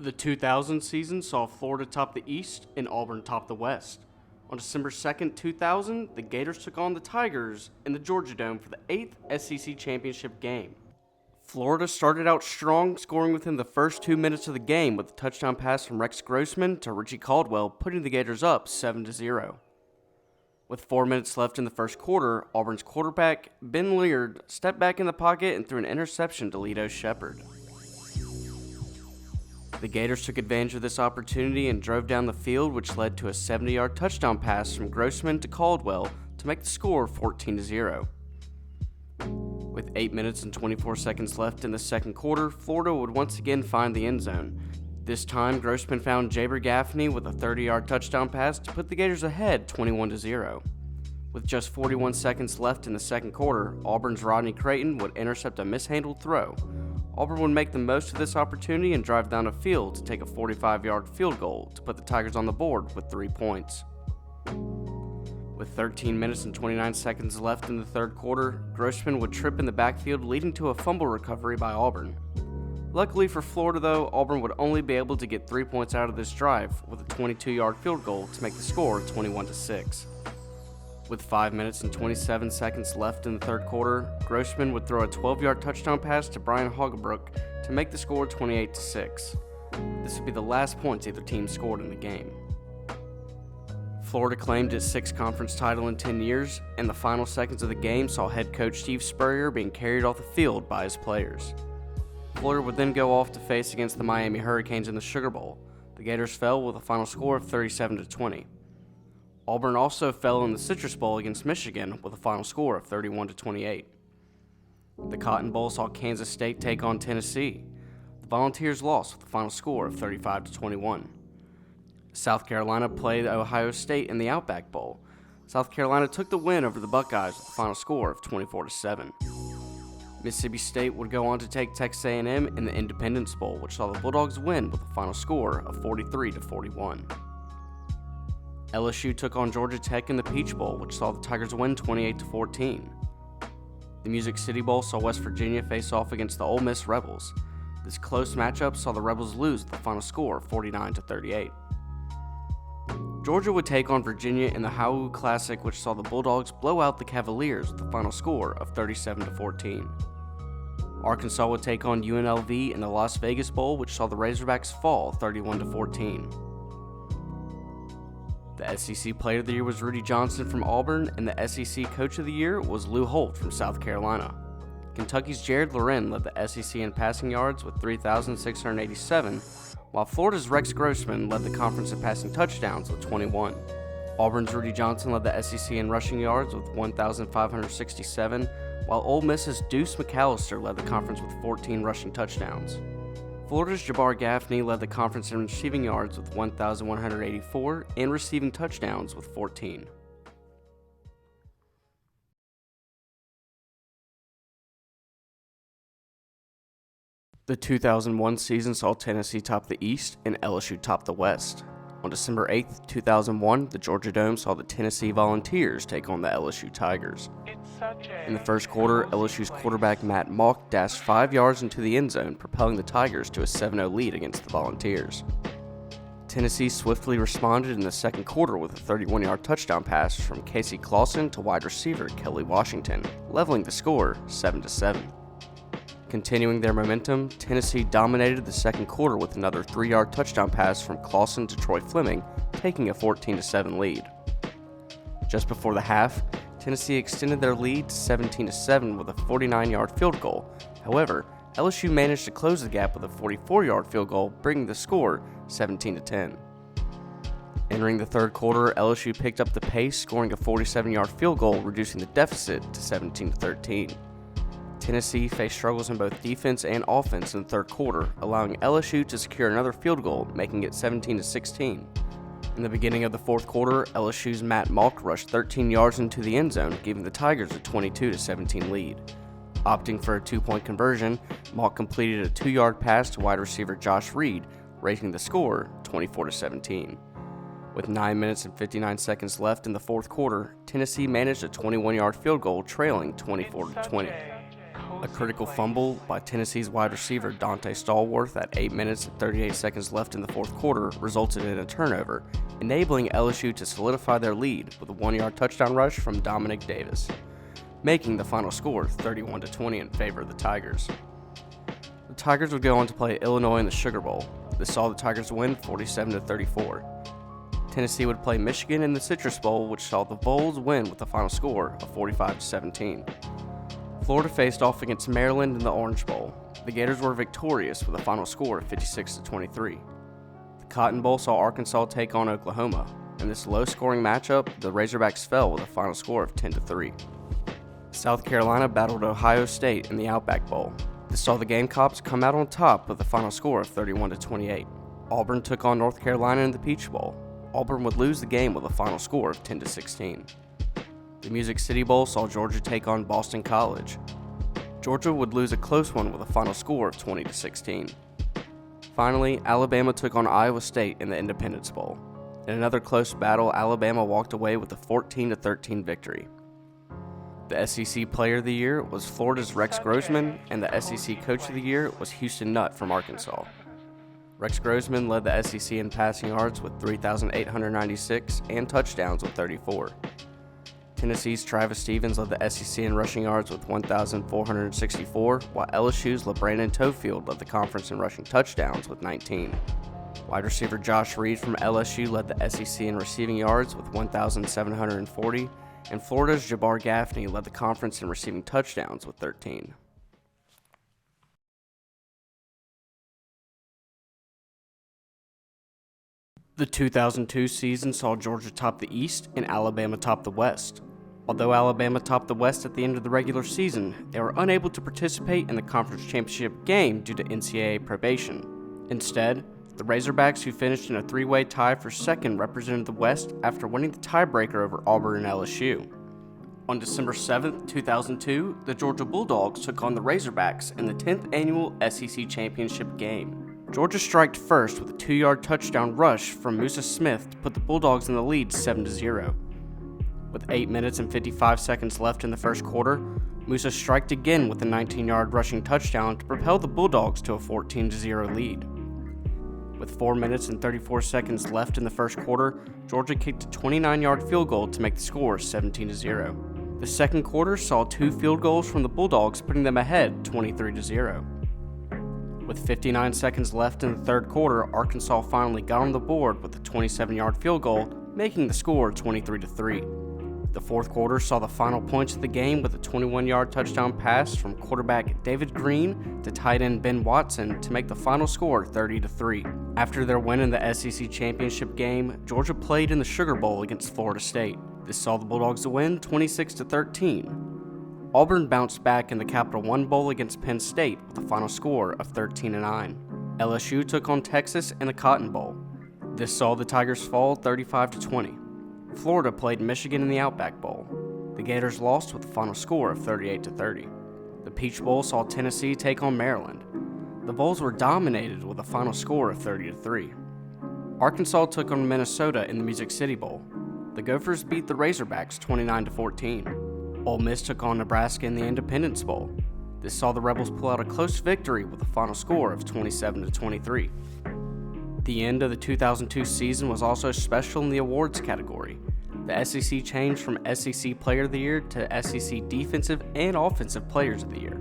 The 2000's season saw Florida top the East and Auburn top the West. On December 2nd, 2000, the Gators took on the Tigers in the Georgia Dome for the 8th SEC championship game. Florida started out strong, scoring within the first 2 minutes of the game with a touchdown pass from Rex Grossman to Richie Caldwell, putting the Gators up 7-0. With 4 minutes left in the first quarter, Auburn's quarterback, Ben Leard, stepped back in the pocket and threw an interception to Lito Shepherd. The Gators took advantage of this opportunity and drove down the field, which led to a 70-yard touchdown pass from Grossman to Caldwell to make the score 14-0. With 8 minutes and 24 seconds left in the second quarter, Florida would once again find the end zone. This time, Grossman found Jaber Gaffney with a 30-yard touchdown pass to put the Gators ahead 21-0. With just 41 seconds left in the second quarter, Auburn's Rodney Creighton would intercept a mishandled throw. Auburn would make the most of this opportunity and drive down a field to take a 45-yard field goal to put the Tigers on the board with 3 points. With 13 minutes and 29 seconds left in the third quarter, Grossman would trip in the backfield, leading to a fumble recovery by Auburn. Luckily for Florida, though, Auburn would only be able to get 3 points out of this drive with a 22-yard field goal to make the score 21-6. With 5 minutes and 27 seconds left in the third quarter, Grossman would throw a 12-yard touchdown pass to Brian Hogebrook to make the score 28-6. This would be the last points either team scored in the game. Florida claimed its 6th conference title in 10 years, and the final seconds of the game saw head coach Steve Spurrier being carried off the field by his players. Florida would then go off to face against the Miami Hurricanes in the Sugar Bowl. The Gators fell with a final score of 37-20. Auburn also fell in the Citrus Bowl against Michigan with a final score of 31-28. The Cotton Bowl saw Kansas State take on Tennessee. The Volunteers lost with a final score of 35-21. South Carolina played Ohio State in the Outback Bowl. South Carolina took the win over the Buckeyes with a final score of 24-7. Mississippi State would go on to take Texas A&M in the Independence Bowl, which saw the Bulldogs win with a final score of 43-41. LSU took on Georgia Tech in the Peach Bowl, which saw the Tigers win 28-14. The Music City Bowl saw West Virginia face off against the Ole Miss Rebels. This close matchup saw the Rebels lose with a final score of 49-38. Georgia would take on Virginia in the Howell Classic, which saw the Bulldogs blow out the Cavaliers with a final score of 37-14. Arkansas would take on UNLV in the Las Vegas Bowl, which saw the Razorbacks fall 31-14. The SEC Player of the Year was Rudy Johnson from Auburn, and the SEC Coach of the Year was Lou Holt from South Carolina. Kentucky's Jared Loren led the SEC in passing yards with 3,687, while Florida's Rex Grossman led the conference in passing touchdowns with 21. Auburn's Rudy Johnson led the SEC in rushing yards with 1,567, while Ole Miss's Deuce McAllister led the conference with 14 rushing touchdowns. Florida's Jabar Gaffney led the conference in receiving yards with 1,184 and receiving touchdowns with 14. The 2001 season saw Tennessee top the East and LSU top the West. On December 8th, 2001, the Georgia Dome saw the Tennessee Volunteers take on the LSU Tigers. In the first quarter, LSU's quarterback Matt Mauck dashed 5 yards into the end zone, propelling the Tigers to a 7-0 lead against the Volunteers. Tennessee swiftly responded in the second quarter with a 31-yard touchdown pass from Casey Clausen to wide receiver Kelly Washington, leveling the score 7-7. Continuing their momentum, Tennessee dominated the second quarter with another 3-yard touchdown pass from Clausen to Troy Fleming, taking a 14-7 lead. Just before the half, Tennessee extended their lead to 17-7 with a 49-yard field goal. However, LSU managed to close the gap with a 44-yard field goal, bringing the score 17-10. Entering the third quarter, LSU picked up the pace, scoring a 47-yard field goal, reducing the deficit to 17-13. Tennessee faced struggles in both defense and offense in the third quarter, allowing LSU to secure another field goal, making it 17-16. In the beginning of the fourth quarter, LSU's Matt Mauck rushed 13 yards into the end zone, giving the Tigers a 22-17 lead. Opting for a 2-point conversion, Mauck completed a 2-yard pass to wide receiver Josh Reed, raising the score 24-17. With 9 minutes and 59 seconds left in the fourth quarter, Tennessee managed a 21-yard field goal, trailing 24-20. A critical fumble by Tennessee's wide receiver Dante Stallworth at 8 minutes and 38 seconds left in the fourth quarter resulted in a turnover, enabling LSU to solidify their lead with a 1-yard touchdown rush from Dominic Davis, making the final score 31-20 in favor of the Tigers. The Tigers would go on to play Illinois in the Sugar Bowl. This saw the Tigers win 47-34. Tennessee would play Michigan in the Citrus Bowl, which saw the Vols win with a final score of 45-17. Florida faced off against Maryland in the Orange Bowl. The Gators were victorious with a final score of 56-23. The Cotton Bowl saw Arkansas take on Oklahoma. In this low-scoring matchup, the Razorbacks fell with a final score of 10-3. South Carolina battled Ohio State in the Outback Bowl. This saw the Gamecocks come out on top with a final score of 31-28. Auburn took on North Carolina in the Peach Bowl. Auburn would lose the game with a final score of 10-16. The Music City Bowl saw Georgia take on Boston College. Georgia would lose a close one with a final score of 20-16. Finally, Alabama took on Iowa State in the Independence Bowl. In another close battle, Alabama walked away with a 14-13 victory. The SEC Player of the Year was Florida's Rex Grossman, and the SEC Coach of the Year was Houston Nutt from Arkansas. Rex Grossman led the SEC in passing yards with 3,896 and touchdowns with 34. Tennessee's Travis Stevens led the SEC in rushing yards with 1,464, while LSU's LeBrandon Toefield led the conference in rushing touchdowns with 19. Wide receiver Josh Reed from LSU led the SEC in receiving yards with 1,740, and Florida's Jabbar Gaffney led the conference in receiving touchdowns with 13. The 2002 season saw Georgia top the East and Alabama top the West. Although Alabama topped the West at the end of the regular season, they were unable to participate in the conference championship game due to NCAA probation. Instead, the Razorbacks, who finished in a three-way tie for second, represented the West after winning the tiebreaker over Auburn and LSU. On December 7, 2002, the Georgia Bulldogs took on the Razorbacks in the 10th annual SEC championship game. Georgia striked first with a 2-yard touchdown rush from Musa Smith to put the Bulldogs in the lead 7-0. With 8 minutes and 55 seconds left in the first quarter, Musa striked again with a 19-yard rushing touchdown to propel the Bulldogs to a 14-0 lead. With 4 minutes and 34 seconds left in the first quarter, Georgia kicked a 29-yard field goal to make the score 17-0. The second quarter saw 2 field goals from the Bulldogs, putting them ahead 23-0. With 59 seconds left in the third quarter, Arkansas finally got on the board with a 27-yard field goal, making the score 23-3. The fourth quarter saw the final points of the game with a 21-yard touchdown pass from quarterback David Green to tight end Ben Watson to make the final score 30-3. After their win in the SEC championship game, Georgia played in the Sugar Bowl against Florida State. This saw the Bulldogs win 26-13. Auburn bounced back in the Capital One Bowl against Penn State with a final score of 13-9. LSU took on Texas in the Cotton Bowl. This saw the Tigers fall 35-20. Florida played Michigan in the Outback Bowl. The Gators lost with a final score of 38-30. The Peach Bowl saw Tennessee take on Maryland. The Vols were dominated with a final score of 30-3. Arkansas took on Minnesota in the Music City Bowl. The Gophers beat the Razorbacks 29-14. Ole Miss took on Nebraska in the Independence Bowl. This saw the Rebels pull out a close victory with a final score of 27-23. The end of the 2002 season was also special in the awards category. The SEC changed from SEC Player of the Year to SEC Defensive and Offensive Players of the Year.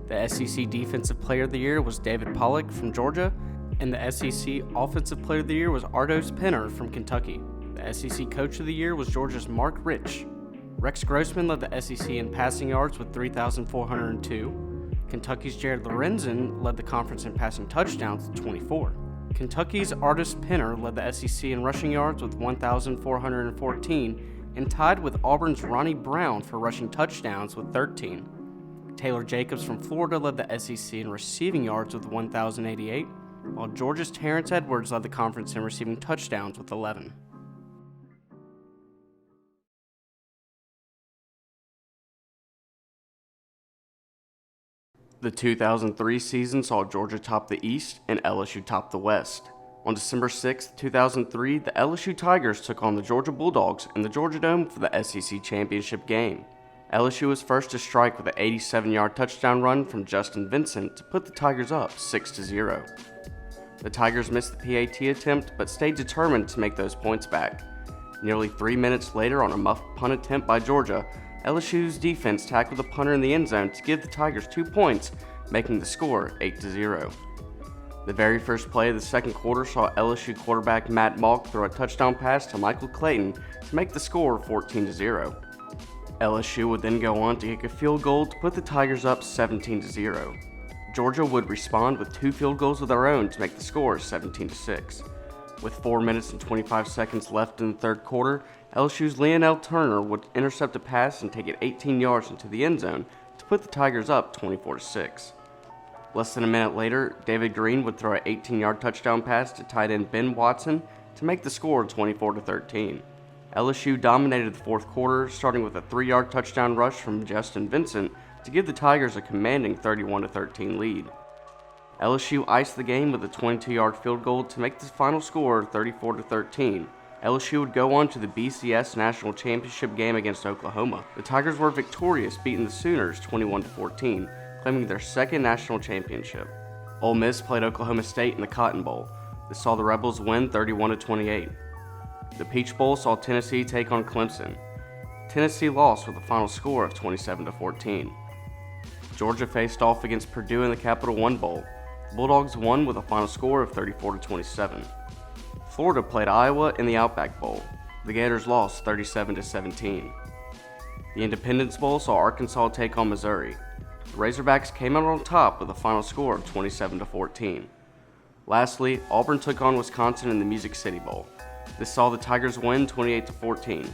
The SEC Defensive Player of the Year was David Pollock from Georgia, and the SEC Offensive Player of the Year was Ardos Penner from Kentucky. The SEC Coach of the Year was Georgia's Mark Rich. Rex Grossman led the SEC in passing yards with 3,402. Kentucky's Jared Lorenzen led the conference in passing touchdowns with 24. Kentucky's Artis Penner led the SEC in rushing yards with 1,414 and tied with Auburn's Ronnie Brown for rushing touchdowns with 13. Taylor Jacobs from Florida led the SEC in receiving yards with 1,088, while Georgia's Terrence Edwards led the conference in receiving touchdowns with 11. The 2003 season saw Georgia top the East and LSU top the West. On December 6, 2003, the LSU Tigers took on the Georgia Bulldogs in the Georgia Dome for the SEC championship game. LSU was first to strike with an 87-yard touchdown run from Justin Vincent to put the Tigers up 6-0. The Tigers missed the PAT attempt but stayed determined to make those points back. Nearly 3 minutes later, on a muffed punt attempt by Georgia, LSU's defense tackled the punter in the end zone to give the Tigers 2 points, making the score 8-0. The very first play of the second quarter saw LSU quarterback Matt Malk throw a touchdown pass to Michael Clayton to make the score 14-0. LSU would then go on to kick a field goal to put the Tigers up 17-0. Georgia would respond with 2 field goals of their own to make the score 17-6. With 4 minutes and 25 seconds left in the third quarter, LSU's Leonell Turner would intercept a pass and take it 18 yards into the end zone to put the Tigers up 24-6. Less than a minute later, David Green would throw an 18-yard touchdown pass to tight end Ben Watson to make the score 24-13. LSU dominated the fourth quarter, starting with a 3-yard touchdown rush from Justin Vincent to give the Tigers a commanding 31-13 lead. LSU iced the game with a 22-yard field goal to make the final score 34-13. LSU would go on to the BCS National Championship game against Oklahoma. The Tigers were victorious, beating the Sooners 21-14, claiming their second national championship. Ole Miss played Oklahoma State in the Cotton Bowl. This saw the Rebels win 31-28. The Peach Bowl saw Tennessee take on Clemson. Tennessee lost with a final score of 27-14. Georgia faced off against Purdue in the Capital One Bowl. The Bulldogs won with a final score of 34-27. Florida played Iowa in the Outback Bowl. The Gators lost 37-17. The Independence Bowl saw Arkansas take on Missouri. The Razorbacks came out on top with a final score of 27-14. Lastly, Auburn took on Wisconsin in the Music City Bowl. This saw the Tigers win 28-14.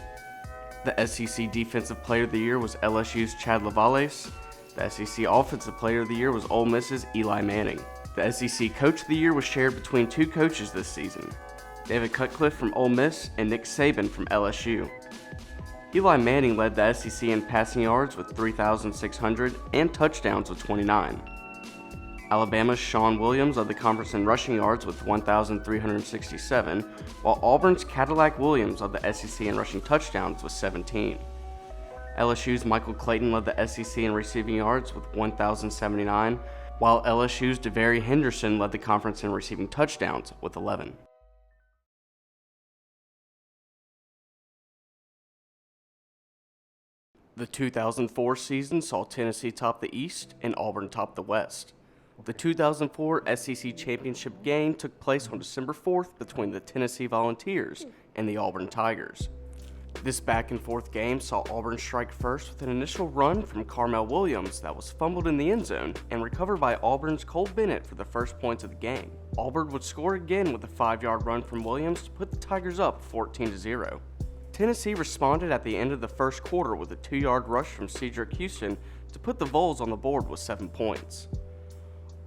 The SEC Defensive Player of the Year was LSU's Chad Lavales. The SEC Offensive Player of the Year was Ole Miss's Eli Manning. The SEC Coach of the Year was shared between 2 coaches this season, David Cutcliffe from Ole Miss and Nick Saban from LSU. Eli Manning led the SEC in passing yards with 3,600 and touchdowns with 29. Alabama's Sean Williams led the conference in rushing yards with 1,367, while Auburn's Cadillac Williams led the SEC in rushing touchdowns with 17. LSU's Michael Clayton led the SEC in receiving yards with 1,079, while LSU's DeVary Henderson led the conference in receiving touchdowns with 11. The 2004 season saw Tennessee top the East and Auburn top the West. The 2004 SEC Championship game took place on December 4th between the Tennessee Volunteers and the Auburn Tigers. This back-and-forth game saw Auburn strike first with an initial run from Carmel Williams that was fumbled in the end zone and recovered by Auburn's Cole Bennett for the first points of the game. Auburn would score again with a 5-yard run from Williams to put the Tigers up 14-0. Tennessee responded at the end of the first quarter with a 2-yard rush from Cedric Houston to put the Vols on the board with 7 points.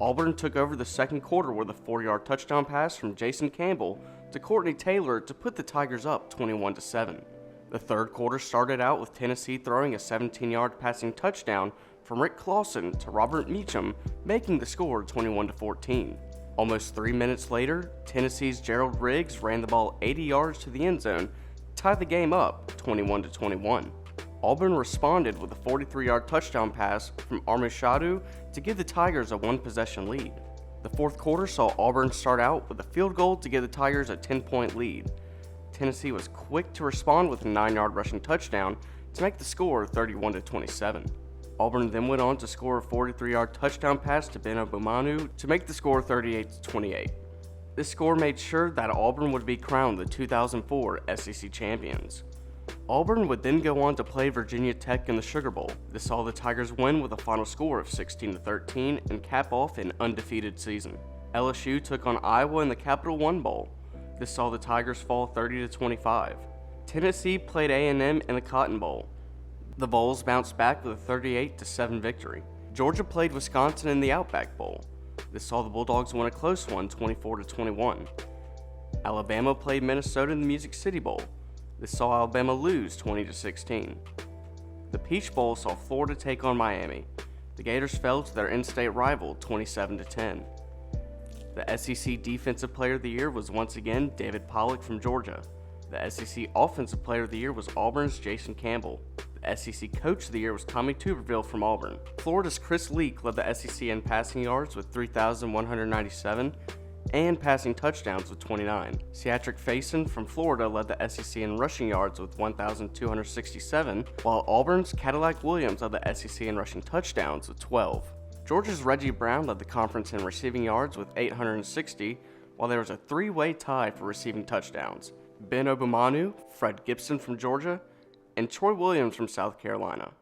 Auburn took over the second quarter with a 4-yard touchdown pass from Jason Campbell to Courtney Taylor to put the Tigers up 21-7. The third quarter started out with Tennessee throwing a 17-yard passing touchdown from Rick Clausen to Robert Meacham, making the score 21-14. Almost 3 minutes later, Tennessee's Gerald Riggs ran the ball 80 yards to the end zone to tie the game up 21-21. Auburn responded with a 43-yard touchdown pass from Armishadu to give the Tigers a 1-possession lead. The fourth quarter saw Auburn start out with a field goal to give the Tigers a 10-point lead. Tennessee was quick to respond with a 9-yard rushing touchdown to make the score 31-27. Auburn then went on to score a 43-yard touchdown pass to Ben Obumanu to make the score 38-28. This score made sure that Auburn would be crowned the 2004 SEC champions. Auburn would then go on to play Virginia Tech in the Sugar Bowl. This saw the Tigers win with a final score of 16-13 and cap off an undefeated season. LSU took on Iowa in the Capital One Bowl. This saw the Tigers fall 30-25. Tennessee played A&M in the Cotton Bowl. The Vols bounced back with a 38-7 victory. Georgia played Wisconsin in the Outback Bowl. This saw the Bulldogs win a close one, 24-21. Alabama played Minnesota in the Music City Bowl. This saw Alabama lose 20-16. The Peach Bowl saw Florida take on Miami. The Gators fell to their in-state rival 27-10. The SEC Defensive Player of the Year was once again David Pollock from Georgia. The SEC Offensive Player of the Year was Auburn's Jason Campbell. The SEC Coach of the Year was Tommy Tuberville from Auburn. Florida's Chris Leak led the SEC in passing yards with 3,197 and passing touchdowns with 29. Seatric Faison from Florida led the SEC in rushing yards with 1,267, while Auburn's Cadillac Williams led the SEC in rushing touchdowns with 12. Georgia's Reggie Brown led the conference in receiving yards with 860, while there was a three-way tie for receiving touchdowns. Ben Obumanu, Fred Gibson from Georgia, and Troy Williams from South Carolina.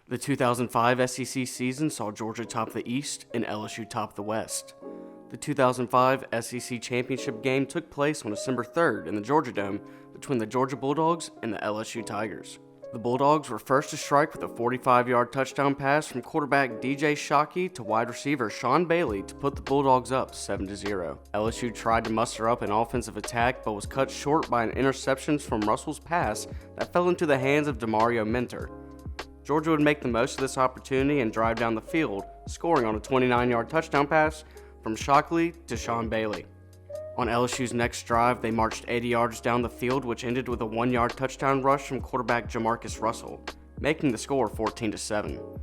The 2005 SEC season saw Georgia top the East and LSU top the West. The 2005 SEC championship game took place on December 3rd in the Georgia Dome between the Georgia Bulldogs and the LSU Tigers. The Bulldogs were first to strike with a 45-yard touchdown pass from quarterback DJ Shockey to wide receiver Sean Bailey to put the Bulldogs up 7-0. LSU tried to muster up an offensive attack but was cut short by an interception from Russell's pass that fell into the hands of DeMario Minter. Georgia would make the most of this opportunity and drive down the field, scoring on a 29-yard touchdown pass from Shockley to Sean Bailey. On LSU's next drive, they marched 80 yards down the field, which ended with a 1-yard touchdown rush from quarterback Jamarcus Russell, making the score 14-7.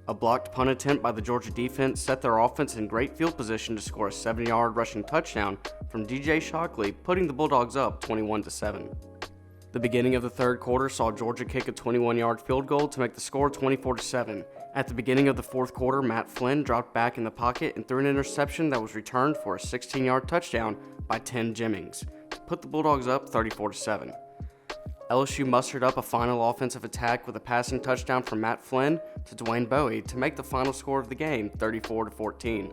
A blocked punt attempt by the Georgia defense set their offense in great field position to score a 7-yard rushing touchdown from DJ Shockley, putting the Bulldogs up 21-7. The beginning of the third quarter saw Georgia kick a 21-yard field goal to make the score 24-7. At the beginning of the fourth quarter, Matt Flynn dropped back in the pocket and threw an interception that was returned for a 16-yard touchdown by Tim Jennings to put the Bulldogs up 34-7. LSU mustered up a final offensive attack with a passing touchdown from Matt Flynn to Dwayne Bowie to make the final score of the game 34-14.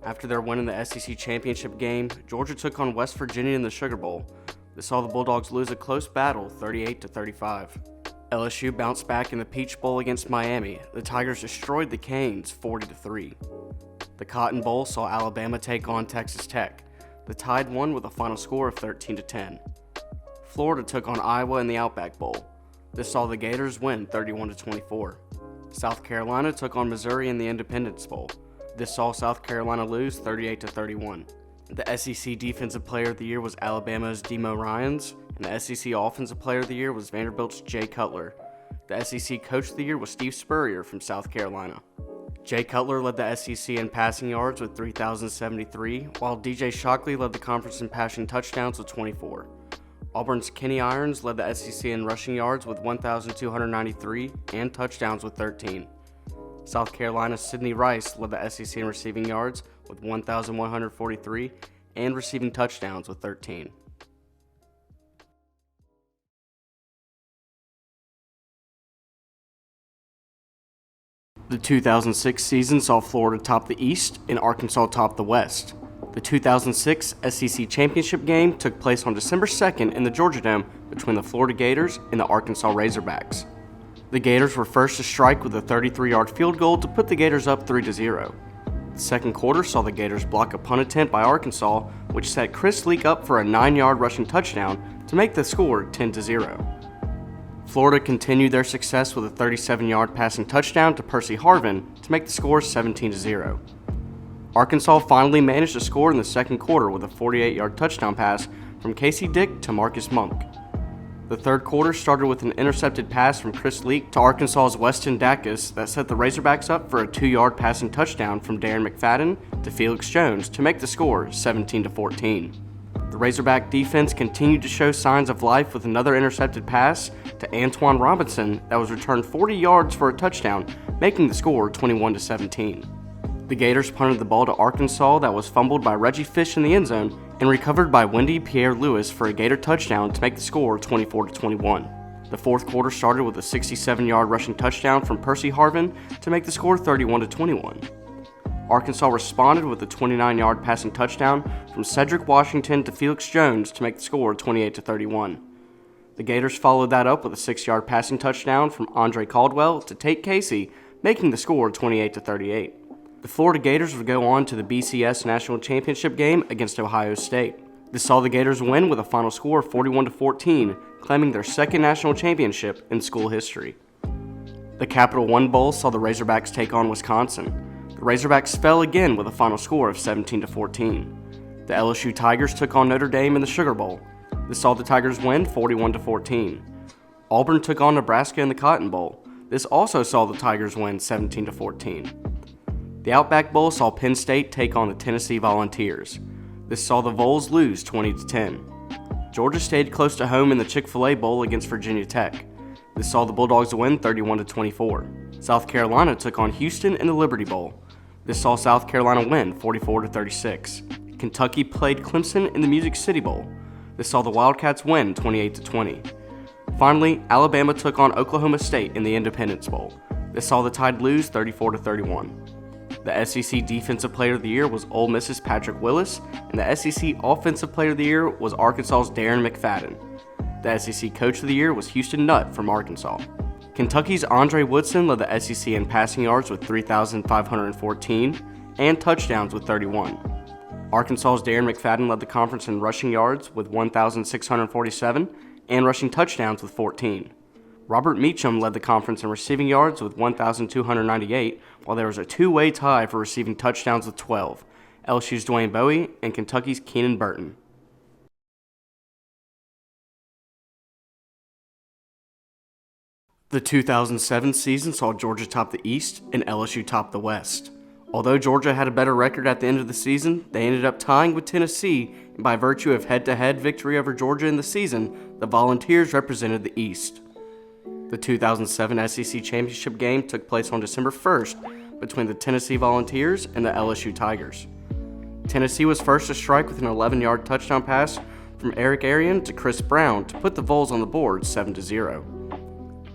After their win in the SEC championship game, Georgia took on West Virginia in the Sugar Bowl. This saw the Bulldogs lose a close battle 38-35. LSU bounced back in the Peach Bowl against Miami. The Tigers destroyed the Canes 40-3. The Cotton Bowl saw Alabama take on Texas Tech. The Tide won with a final score of 13-10. Florida took on Iowa in the Outback Bowl. This saw the Gators win 31-24. South Carolina took on Missouri in the Independence Bowl. This saw South Carolina lose 38-31. The SEC Defensive Player of the Year was Alabama's Demo Ryans, and the SEC Offensive Player of the Year was Vanderbilt's Jay Cutler. The SEC Coach of the Year was Steve Spurrier from South Carolina. Jay Cutler led the SEC in passing yards with 3,073, while DJ Shockley led the conference in passing touchdowns with 24. Auburn's Kenny Irons led the SEC in rushing yards with 1,293 and touchdowns with 13. South Carolina's Sidney Rice led the SEC in receiving yards with 1,143 and receiving touchdowns with 13. The 2006 season saw Florida top the East and Arkansas top the West. The 2006 SEC Championship game took place on December 2nd in the Georgia Dome between the Florida Gators and the Arkansas Razorbacks. The Gators were first to strike with a 33-yard field goal to put the Gators up 3-0. The second quarter saw the Gators block a punt attempt by Arkansas, which set Chris Leak up for a 9-yard rushing touchdown to make the score 10-0. Florida continued their success with a 37-yard passing touchdown to Percy Harvin to make the score 17-0. Arkansas finally managed to score in the second quarter with a 48-yard touchdown pass from Casey Dick to Marcus Monk. The third quarter started with an intercepted pass from Chris Leak to Arkansas's Weston Dacus that set the Razorbacks up for a 2-yard passing touchdown from Darren McFadden to Felix Jones to make the score 17-14. The Razorback defense continued to show signs of life with another intercepted pass to Antoine Robinson that was returned 40 yards for a touchdown, making the score 21-17. The Gators punted the ball to Arkansas that was fumbled by Reggie Fish in the end zone and recovered by Wendy Pierre-Louis for a Gator touchdown to make the score 24-21. The fourth quarter started with a 67-yard rushing touchdown from Percy Harvin to make the score 31-21. Arkansas responded with a 29-yard passing touchdown from Cedric Washington to Felix Jones to make the score 28-31. The Gators followed that up with a 6-yard passing touchdown from Andre Caldwell to Tate Casey, making the score 28-38. The Florida Gators would go on to the BCS National Championship game against Ohio State. This saw the Gators win with a final score of 41-14, claiming their second national championship in school history. The Capital One Bowl saw the Razorbacks take on Wisconsin. The Razorbacks fell again with a final score of 17-14. The LSU Tigers took on Notre Dame in the Sugar Bowl. This saw the Tigers win 41-14. Auburn took on Nebraska in the Cotton Bowl. This also saw the Tigers win 17-14. The Outback Bowl saw Penn State take on the Tennessee Volunteers. This saw the Vols lose 20-10. Georgia stayed close to home in the Chick-fil-A Bowl against Virginia Tech. This saw the Bulldogs win 31-24. South Carolina took on Houston in the Liberty Bowl. This saw South Carolina win 44-36. Kentucky played Clemson in the Music City Bowl. This saw the Wildcats win 28-20. Finally, Alabama took on Oklahoma State in the Independence Bowl. This saw the Tide lose 34-31. The SEC Defensive Player of the Year was Ole Miss's Patrick Willis, and the SEC Offensive Player of the Year was Arkansas's Darren McFadden. The SEC Coach of the Year was Houston Nutt from Arkansas. Kentucky's Andre Woodson led the SEC in passing yards with 3,514 and touchdowns with 31. Arkansas's Darren McFadden led the conference in rushing yards with 1,647 and rushing touchdowns with 14. Robert Meacham led the conference in receiving yards with 1,298, while there was a two-way tie for receiving touchdowns with 12, LSU's Dwayne Bowie and Kentucky's Keenan Burton. The 2007 season saw Georgia top the East and LSU top the West. Although Georgia had a better record at the end of the season, they ended up tying with Tennessee, and by virtue of head-to-head victory over Georgia in the season, the Volunteers represented the East. The 2007 SEC Championship game took place on December 1st between the Tennessee Volunteers and the LSU Tigers. Tennessee was first to strike with an 11-yard touchdown pass from Eric Arian to Chris Brown to put the Vols on the board 7-0.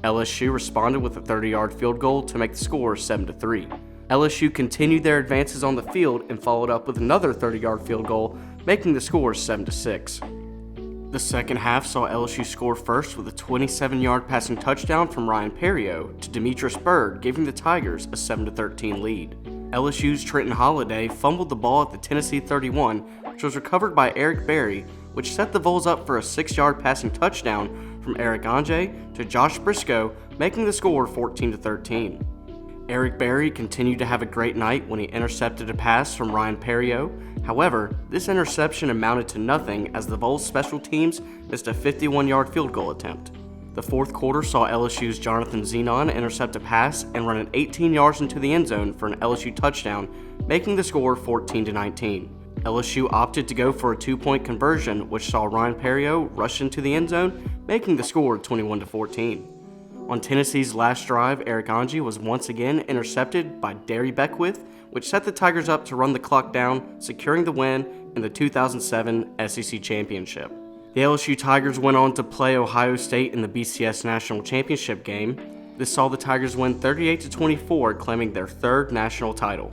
LSU responded with a 30-yard field goal to make the score 7-3. LSU continued their advances on the field and followed up with another 30-yard field goal, making the score 7-6. The second half saw LSU score first with a 27-yard passing touchdown from Ryan Perrio to Demetrius Byrd, giving the Tigers a 7-13 lead. LSU's Trenton Holliday fumbled the ball at the Tennessee 31, which was recovered by Eric Berry, which set the Vols up for a 6-yard passing touchdown from Eric Anjay to Josh Briscoe, making the score 14-13. Eric Berry continued to have a great night when he intercepted a pass from Ryan Perrio. However, this interception amounted to nothing as the Vols special teams missed a 51-yard field goal attempt. The fourth quarter saw LSU's Jonathan Zenon intercept a pass and run it 18 yards into the end zone for an LSU touchdown, making the score 14-19. LSU opted to go for a 2-point conversion, which saw Ryan Perrio rush into the end zone, making the score 21-14. On Tennessee's last drive, Eric Anjay was once again intercepted by Derry Beckwith, which set the Tigers up to run the clock down, securing the win in the 2007 SEC Championship. The LSU Tigers went on to play Ohio State in the BCS National Championship game. This saw the Tigers win 38-24, claiming their third national title.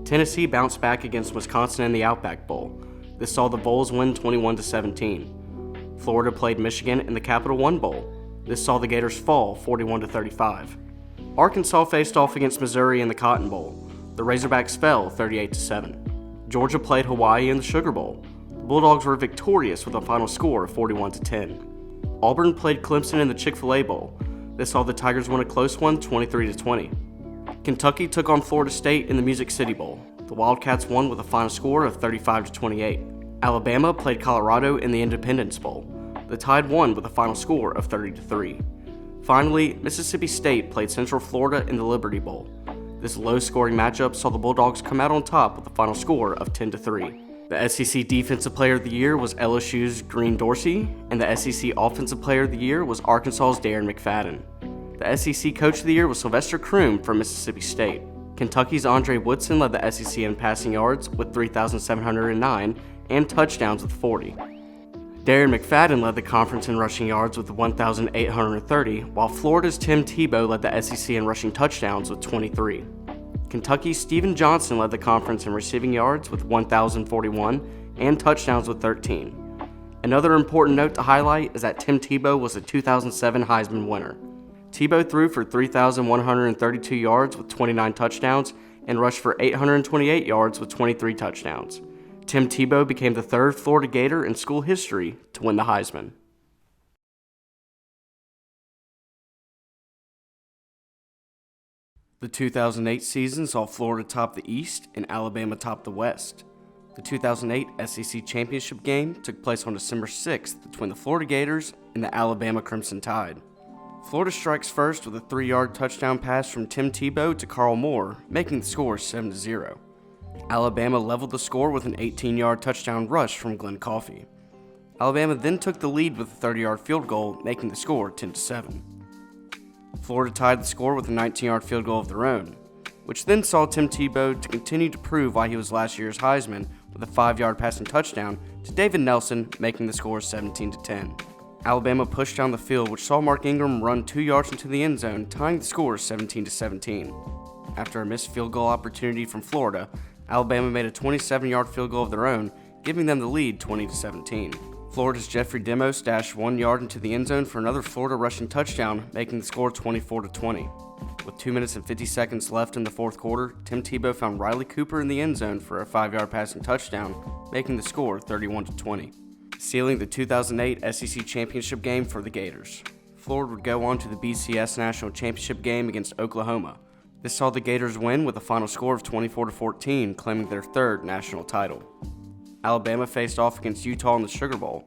Tennessee bounced back against Wisconsin in the Outback Bowl. This saw the Vols win 21-17. Florida played Michigan in the Capital One Bowl. This saw the Gators fall 41-35. Arkansas faced off against Missouri in the Cotton Bowl. The Razorbacks fell 38-7. Georgia played Hawaii in the Sugar Bowl. The Bulldogs were victorious with a final score of 41-10. Auburn played Clemson in the Chick-fil-A Bowl. This saw the Tigers win a close one 23-20. Kentucky took on Florida State in the Music City Bowl. The Wildcats won with a final score of 35-28. Alabama played Colorado in the Independence Bowl. The Tide won with a final score of 30-3. Finally, Mississippi State played Central Florida in the Liberty Bowl. This low-scoring matchup saw the Bulldogs come out on top with a final score of 10-3. The SEC Defensive Player of the Year was LSU's Green Dorsey, and the SEC Offensive Player of the Year was Arkansas's Darren McFadden. The SEC Coach of the Year was Sylvester Croom from Mississippi State. Kentucky's Andre Woodson led the SEC in passing yards with 3,709 and touchdowns with 40. Darren McFadden led the conference in rushing yards with 1,830, while Florida's Tim Tebow led the SEC in rushing touchdowns with 23. Kentucky's Steven Johnson led the conference in receiving yards with 1,041 and touchdowns with 13. Another important note to highlight is that Tim Tebow was a 2007 Heisman winner. Tebow threw for 3,132 yards with 29 touchdowns and rushed for 828 yards with 23 touchdowns. Tim Tebow became the third Florida Gator in school history to win the Heisman. The 2008 season saw Florida top the East and Alabama top the West. The 2008 SEC Championship game took place on December 6th between the Florida Gators and the Alabama Crimson Tide. Florida strikes first with a 3-yard touchdown pass from Tim Tebow to Carl Moore, making the score 7-0. Alabama leveled the score with an 18-yard touchdown rush from Glenn Coffey. Alabama then took the lead with a 30-yard field goal, making the score 10-7. Florida tied the score with a 19-yard field goal of their own, which then saw Tim Tebow to continue to prove why he was last year's Heisman with a 5-yard passing touchdown to David Nelson, making the score 17-10. Alabama pushed down the field, which saw Mark Ingram run 2 yards into the end zone, tying the score 17-17. After a missed field goal opportunity from Florida, Alabama made a 27-yard field goal of their own, giving them the lead 20-17. Florida's Jeffrey Demos dashed 1 yard into the end zone for another Florida rushing touchdown, making the score 24-20. With 2 minutes and 50 seconds left in the fourth quarter, Tim Tebow found Riley Cooper in the end zone for a 5-yard passing touchdown, making the score 31-20. Sealing the 2008 SEC Championship game for the Gators. Florida would go on to the BCS National Championship game against Oklahoma. This saw the Gators win with a final score of 24-14, claiming their third national title. Alabama faced off against Utah in the Sugar Bowl.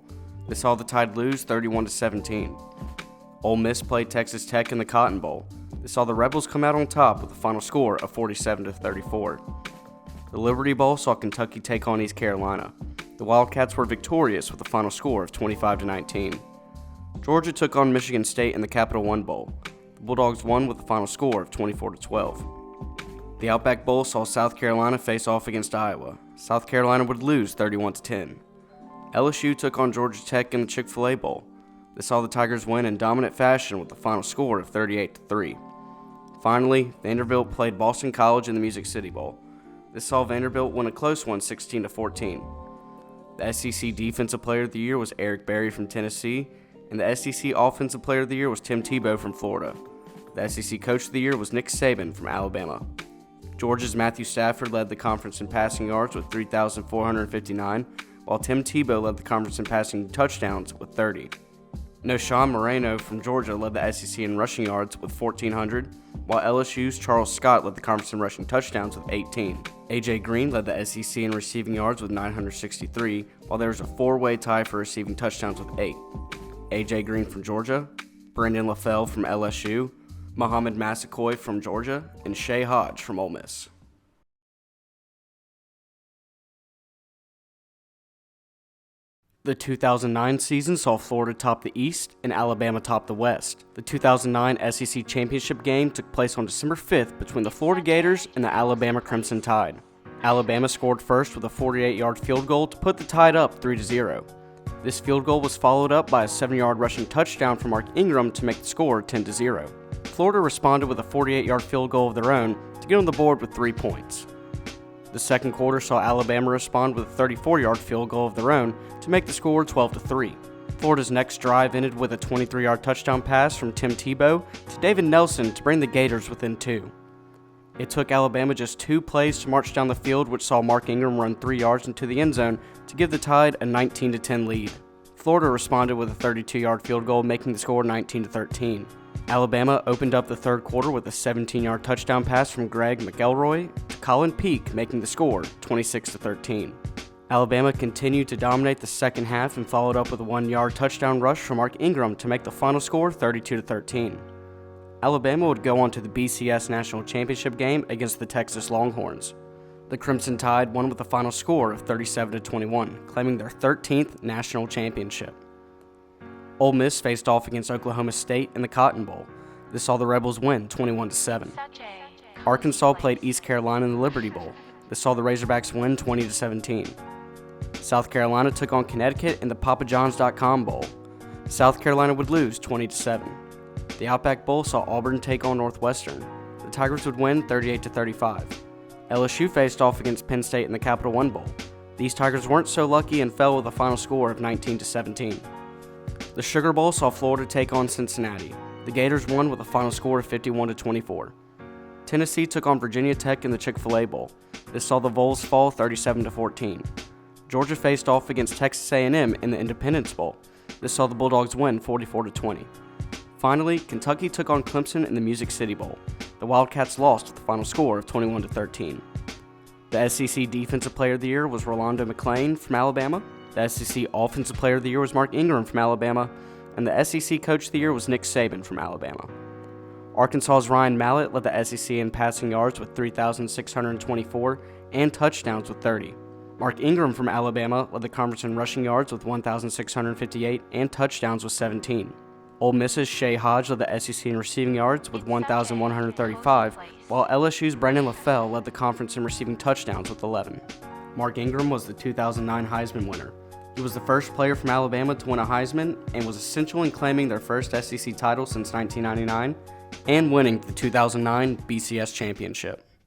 This saw the Tide lose 31-17. Ole Miss played Texas Tech in the Cotton Bowl. This saw the Rebels come out on top with a final score of 47-34. The Liberty Bowl saw Kentucky take on East Carolina. The Wildcats were victorious with a final score of 25-19. Georgia took on Michigan State in the Capital One Bowl. The Bulldogs won with a final score of 24-12. The Outback Bowl saw South Carolina face off against Iowa. South Carolina would lose 31-10. LSU took on Georgia Tech in the Chick-fil-A Bowl. This saw the Tigers win in dominant fashion with a final score of 38-3. Finally, Vanderbilt played Boston College in the Music City Bowl. This saw Vanderbilt win a close one 16-14. The SEC Defensive Player of the Year was Eric Berry from Tennessee, and the SEC Offensive Player of the Year was Tim Tebow from Florida. The SEC Coach of the Year was Nick Saban from Alabama. Georgia's Matthew Stafford led the conference in passing yards with 3,459, while Tim Tebow led the conference in passing touchdowns with 30. Noshawn Moreno from Georgia led the SEC in rushing yards with 1,400, while LSU's Charles Scott led the conference in rushing touchdowns with 18. A.J. Green led the SEC in receiving yards with 963, while there was a 4-way tie for receiving touchdowns with 8. A.J. Green from Georgia, Brandon LaFell from LSU, Mohamed Massaquoi from Georgia, and Shea Hodge from Ole Miss. The 2009 season saw Florida top the East and Alabama top the West. The 2009 SEC Championship game took place on December 5th between the Florida Gators and the Alabama Crimson Tide. Alabama scored first with a 48-yard field goal to put the Tide up 3-0. This field goal was followed up by a 7-yard rushing touchdown from Mark Ingram to make the score 10-0. Florida responded with a 48-yard field goal of their own to get on the board with 3 points. The second quarter saw Alabama respond with a 34-yard field goal of their own to make the score 12-3. Florida's next drive ended with a 23-yard touchdown pass from Tim Tebow to David Nelson to bring the Gators within 2. It took Alabama just 2 plays to march down the field, which saw Mark Ingram run 3 yards into the end zone to give the Tide a 19-10 lead. Florida responded with a 32-yard field goal, making the score 19-13. Alabama opened up the third quarter with a 17-yard touchdown pass from Greg McElroy to Colin Peake, making the score 26-13. Alabama continued to dominate the second half and followed up with a 1-yard touchdown rush from Mark Ingram to make the final score 32-13. Alabama would go on to the BCS National Championship game against the Texas Longhorns. The Crimson Tide won with a final score of 37-21, claiming their 13th national championship. Ole Miss faced off against Oklahoma State in the Cotton Bowl. This saw the Rebels win 21-7. Arkansas played East Carolina in the Liberty Bowl. This saw the Razorbacks win 20-17. South Carolina took on Connecticut in the PapaJohns.com Bowl. South Carolina would lose 20-7. The Outback Bowl saw Auburn take on Northwestern. The Tigers would win 38-35. LSU faced off against Penn State in the Capital One Bowl. These Tigers weren't so lucky and fell with a final score of 19-17. The Sugar Bowl saw Florida take on Cincinnati. The Gators won with a final score of 51-24. Tennessee took on Virginia Tech in the Chick-fil-A Bowl. This saw the Vols fall 37-14. Georgia faced off against Texas A&M in the Independence Bowl. This saw the Bulldogs win 44-20. Finally, Kentucky took on Clemson in the Music City Bowl. The Wildcats lost with a final score of 21-13. The SEC Defensive Player of the Year was Rolando McClain from Alabama. The SEC Offensive Player of the Year was Mark Ingram from Alabama. And the SEC Coach of the Year was Nick Saban from Alabama. Arkansas's Ryan Mallett led the SEC in passing yards with 3,624 and touchdowns with 30. Mark Ingram from Alabama led the conference in rushing yards with 1,658 and touchdowns with 17. Ole Miss's Shea Hodge led the SEC in receiving yards with 1,135, while LSU's Brendan LaFell led the conference in receiving touchdowns with 11. Mark Ingram was the 2009 Heisman winner. He was the first player from Alabama to win a Heisman and was essential in claiming their first SEC title since 1999 and winning the 2009 BCS championship.